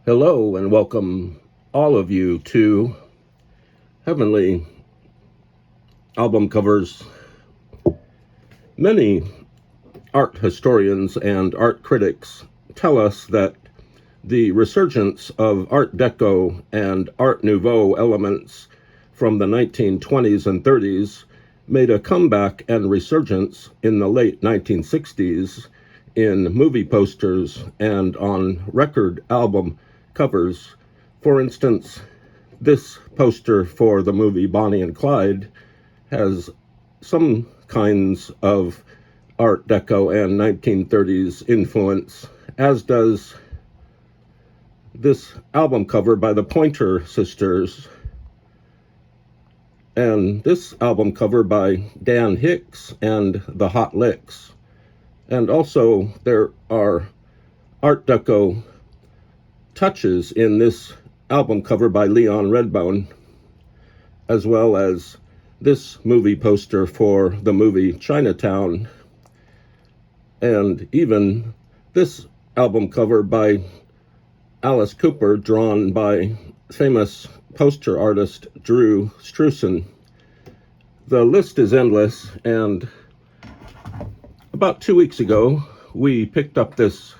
Hello and welcome all of you to Heavenly Album Covers. Many art historians and art critics tell us that the resurgence of Art Deco and Art Nouveau elements from the 1920s and 30s made a comeback and resurgence in the late 1960s in movie posters and on record album covers. For instance, this poster for the movie Bonnie and Clyde has some kinds of Art Deco and 1930s influence, as does this album cover by the Pointer Sisters, and this album cover by Dan Hicks and the Hot Licks. And also there are Art Deco touches in this album cover by Leon Redbone, as well as this movie poster for the movie Chinatown, and even this album cover by Alice Cooper, drawn by famous poster artist Drew Struzan. The list is endless, and about 2 weeks ago, we picked up this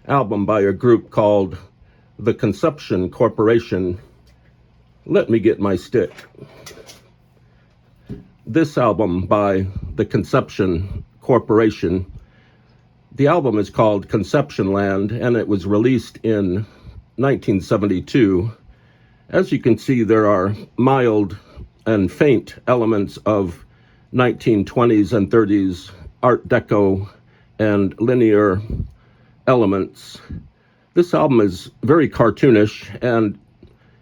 album by a group called the Conception Corporation. Let me get my stick. This album by the Conception Corporation, the album is called Conceptionland, and it was released in 1972. As you can see, there are mild and faint elements of 1920s and 30s Art Deco and linear elements. This album is very cartoonish, and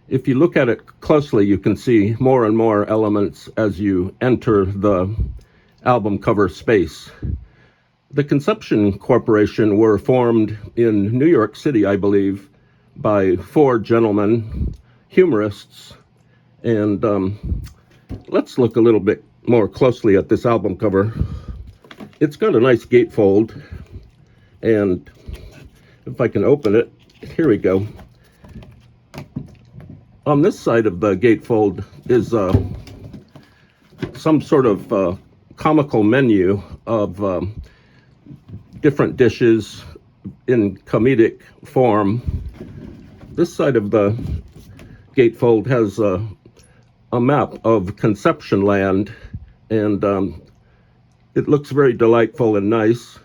if you look at it closely, you can see more and more elements as you enter the album cover space. The Conception Corporation were formed in New York City, I believe, by four gentlemen, humorists, and let's look a little bit more closely at this album cover. It's got a nice gatefold, and if I can open it, here we go. On this side of the gatefold is some sort of comical menu of different dishes in comedic form. This side of the gatefold has a map of Conceptionland, and it looks very delightful and nice.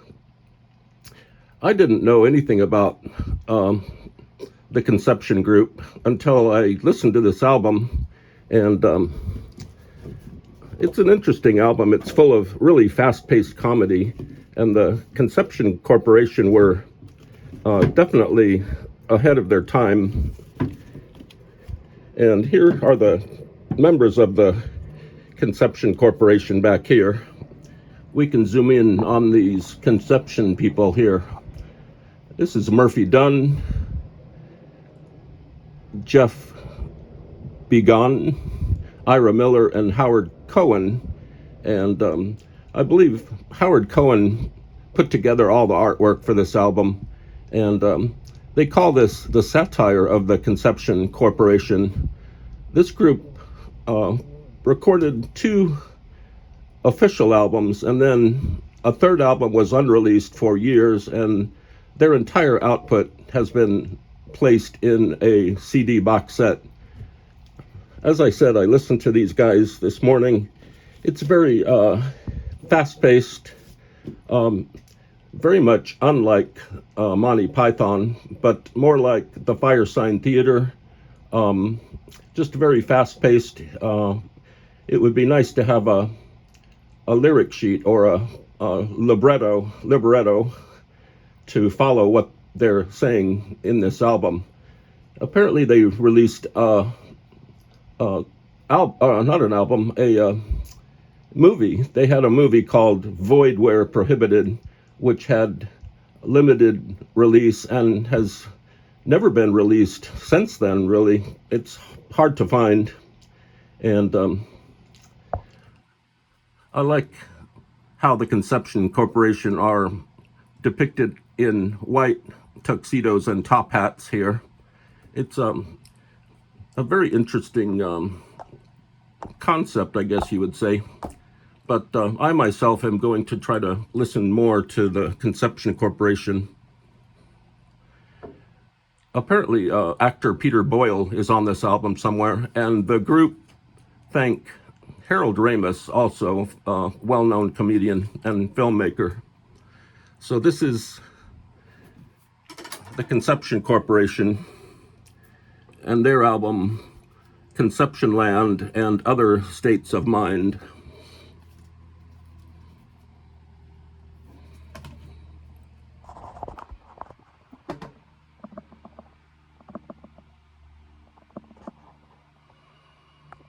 I didn't know anything about the Conception Group until I listened to this album, and it's an interesting album. It's full of really fast-paced comedy, and the Conception Corporation were definitely ahead of their time. And here are the members of the Conception Corporation back here. We can zoom in on these Conception people here. This is Murphy Dunn, Jeff Begon, Ira Miller, and Howard Cohen. And I believe Howard Cohen put together all the artwork for this album. And they call this the satire of the Conception Corporation. This group recorded two official albums, and then a third album was unreleased for years, and their entire output has been placed in a CD box set. As I said, I listened to these guys this morning. It's very fast-paced, very much unlike Monty Python, but more like the Firesign Theater, just very fast-paced. It would be nice to have a lyric sheet or a libretto to follow what they're saying in this album. Apparently they released not an album, a movie. They had a movie called Void Where Prohibited, which had limited release and has never been released since then, really. It's hard to find. And I like how the Conception Corporation are depicted in white tuxedos and top hats here. It's a very interesting concept, I guess you would say. But I myself am going to try to listen more to the Conception Corporation. Apparently, actor Peter Boyle is on this album somewhere, and the group thank Harold Ramis, also a well-known comedian and filmmaker. So this is the Conception Corporation and their album Conceptionland and Other States of Mind.